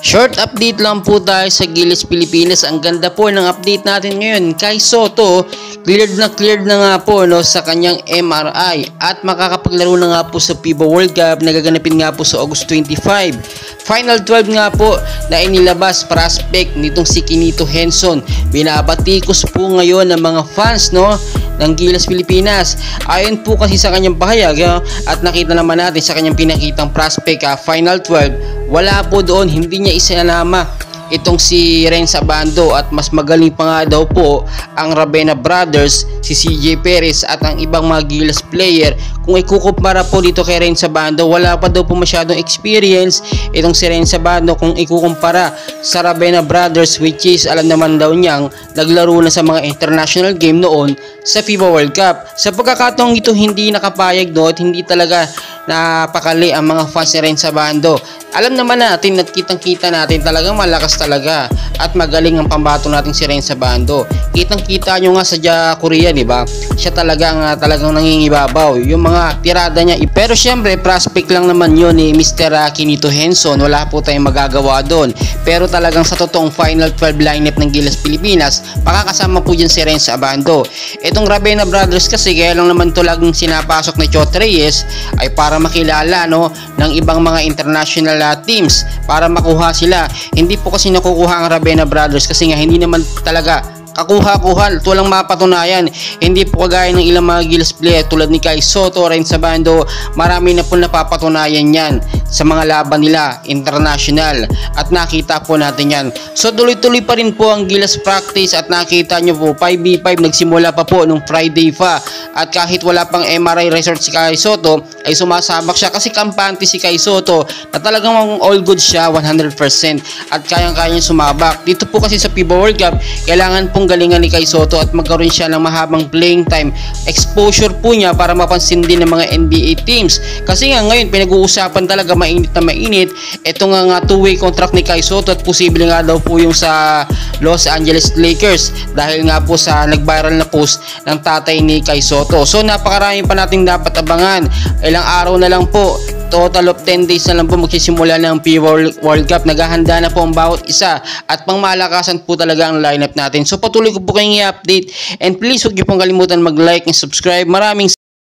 Short update lang po tayo sa Gilas Pilipinas. Ang ganda po ng update natin ngayon. Kai Sotto, cleared na nga po sa kanyang MRI at makakapaglaro na nga po sa FIBA World Cup na gaganapin nga po sa August 25. Final 12 nga po na inilabas prospect nitong si Quinito Henson. Binabatikos po ngayon ng mga fans ng Gilas Pilipinas. Ayon po kasi sa kanyang pahayag at nakita naman natin sa kanyang pinakitang prospect Final 12, wala po doon, hindi niya isinama itong si Renz Abando at mas magaling pa nga daw po ang Ravena Brothers, si CJ Perez at ang ibang mga Gilas player. Kung ikukumpara po dito kay Renz Abando, wala pa daw po masyadong experience itong si Renz Abando kung ikukumpara sa Ravena Brothers, which is alam naman daw niyang naglaro na sa mga international game noon sa FIBA World Cup. Sa pagkakataong ito, hindi nakapayag at hindi talaga napakali ang mga fans ni Renz Abando. Alam naman natin at kitang-kita natin talagang malakas talaga at magaling ang pambato natin si Renz Abando. Kitang-kita nyo nga sa Korea, di ba? Siya talagang nangingibabaw yung mga tirada niya. Pero syempre, prospect lang naman yun ni Mr. Quinito Henson. Wala po tayong magagawa doon. Pero talagang sa totoong Final 12 lineup ng Gilas Pilipinas, makakasama po dyan si Renz Abando. Itong Ravena Brothers kasi, kaya lang naman to laging sinapasok ni Chot Reyes ay para makilala ng ibang mga international teams, para makuha sila. Hindi po kasi nakukuha ang Ravena Brothers kasi nga hindi naman talaga kakuha-kuha, walang mapatunayan. Hindi po kagaya ng ilang mga Gilas player tulad ni Kai Sotto, Renz Abando, marami na po napapatunayan yan sa mga laban nila international at nakita po natin yan. So tuloy-tuloy pa rin po ang Gilas practice at nakita nyo po 5v5 nagsimula pa po nung Friday pa at kahit wala pang MRI resort si Kai Sotto ay sumasabak siya kasi kampante si Kai Sotto na talagang all good siya 100% at kayang-kaya sumabak. Dito po kasi sa FIBA World Cup, kailangan pong galingan ni Kai Sotto at magkaroon siya ng mahabang playing time, exposure po niya para mapansin din ng mga NBA teams. Kasi nga ngayon pinag-uusapan talaga mainit na mainit ito nga two-way contract ni Kai Sotto at posible nga daw po yung sa Los Angeles Lakers dahil nga po sa nag-viral na post ng tatay ni Kai Sotto. So napakarami pa nating dapat abangan. Ilang araw na lang po, total of 10 days na lang po magsisimula ng FIBA World Cup. Naghahanda na po ang bawat isa at pangmalakasan po talaga ang lineup natin. So patuloy ko po kayong i-update and please huwag niyo pong kalimutan mag-like and subscribe. Maraming